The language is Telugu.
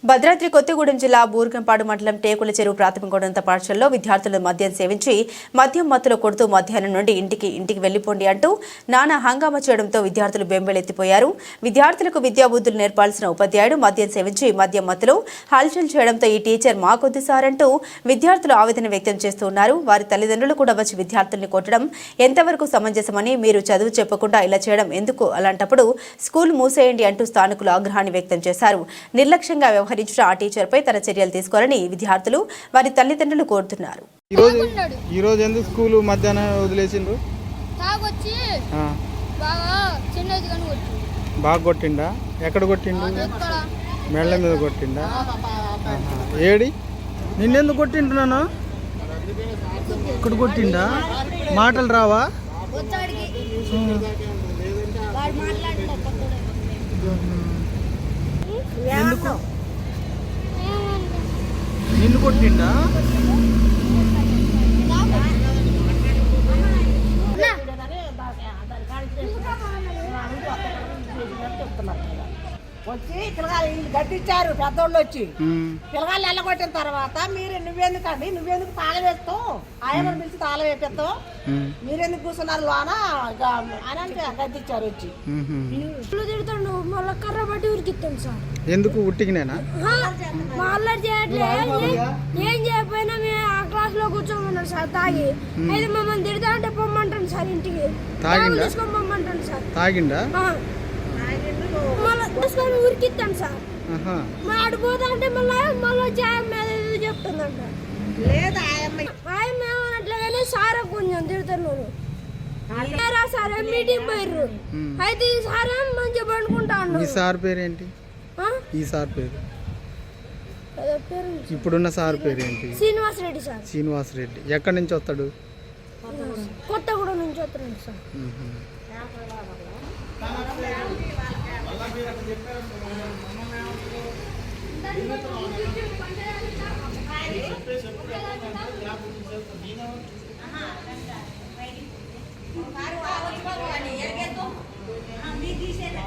భద్రాద్రి కొత్తగూడెం జిల్లా బూర్గంపాడు మండలం టేకుల చెరువు ప్రాథమికోన్నత పాఠశాలలో విద్యార్థులు మద్యం సేవించి మద్యం మత్తులో కొడుతూ మధ్యాహ్నం నుండి ఇంటికి వెళ్లిపోండి అంటూ నానా హంగామా చేయడంతో విద్యార్థులు బెంబేలెత్తిపోయారు. విద్యార్థులకు విద్యాబుద్ధులు నేర్పాల్సిన ఉపాధ్యాయుడు మద్యం సేవించి మద్యం మత్తులో హల్చల్ చేయడంతో ఈ టీచర్ మా కొద్ది సార్ అంటూ విద్యార్థులు ఆవేదన వ్యక్తం చేస్తున్నారు. వారి తల్లిదండ్రులు కూడా వచ్చి విద్యార్థుల్ని కొట్టడం ఎంతవరకు సమంజసమని, మీరు చదువు చెప్పకుండా ఇలా చేయడం ఎందుకు, అలాంటప్పుడు స్కూల్ మూసేయండి అంటూ స్థానికులు ఆగ్రహాన్ని వ్యక్తం చేశారు. నిర్లక్ష్యంగా వ్యవహరించిన ఆ టీచర్ పై తన చర్యలు తీసుకోవాలని విద్యార్థులు వారి తల్లిదండ్రులు కోరుతున్నారు. ఈ రోజు ఎందుకు స్కూల్ మధ్యాహ్నం వదిలేసిండ్రు? బాగా కొట్టిండా? ఎక్కడ కొట్టిండు? మెళ్ళ మీద కొట్టిండా? ఏడి నిన్నెందుకు కొట్టింటున్నాను? ఇక్కడ కొట్టిండా? మాటలు రావా? ఎందుకు నిన్ను కొట్టిండా? వచ్చి పిల్లగాళ్ళు గట్టించారు పెద్దోళ్ళు వచ్చి పిల్లగాళ్ళు ఎల్లగొట్టిన తర్వాత నువ్వెందుకు తాళం వేస్తావు, ఆయమని పిలిచి తాళం వేపిస్తావు, మీరెందుకు కూర్చున్నారు లోన అని గట్టించారు వచ్చి. తిడుతాడు మళ్ళీ కర్ర బట్టి ఉరికిస్తాను సార్. ఎందుకు ఉట్టికినేనా? ఏం చేయకపోయినా మేము ఆ క్లాస్ లో కూర్చోమన్నాడు సార్ తాగి. అయితే మమ్మల్ని తిడతా అంటే పొమ్మంటాను సార్, ఇంటికి తీసుకొని పొమ్మంటాను సార్. తాగిండా? మళ్ళీ ఉరికిస్తాను సార్. ఆడు పోతా అంటే మళ్ళీ జాయం మీద చెప్తుందంట. లేదా ఆయన ఏమన్నట్లుగానే సార్ కొంచెం తిడుతున్నాను సార్. మీటింగ్ పోయిర్రు. అయితే ఈ సార్ మంచిగా పండుకుంటాను. ఈ సార్ పేరేంటి? ఈ సార్ పేరు ఇప్పుడున్న సార్ పేరేంటి? శ్రీనివాస్ రెడ్డి సార్. శ్రీనివాస్ రెడ్డి ఎక్కడి నుంచి వస్తాడు? కొత్తగూడెం నుంచి వస్తున్నాడు సార్. తీసేదా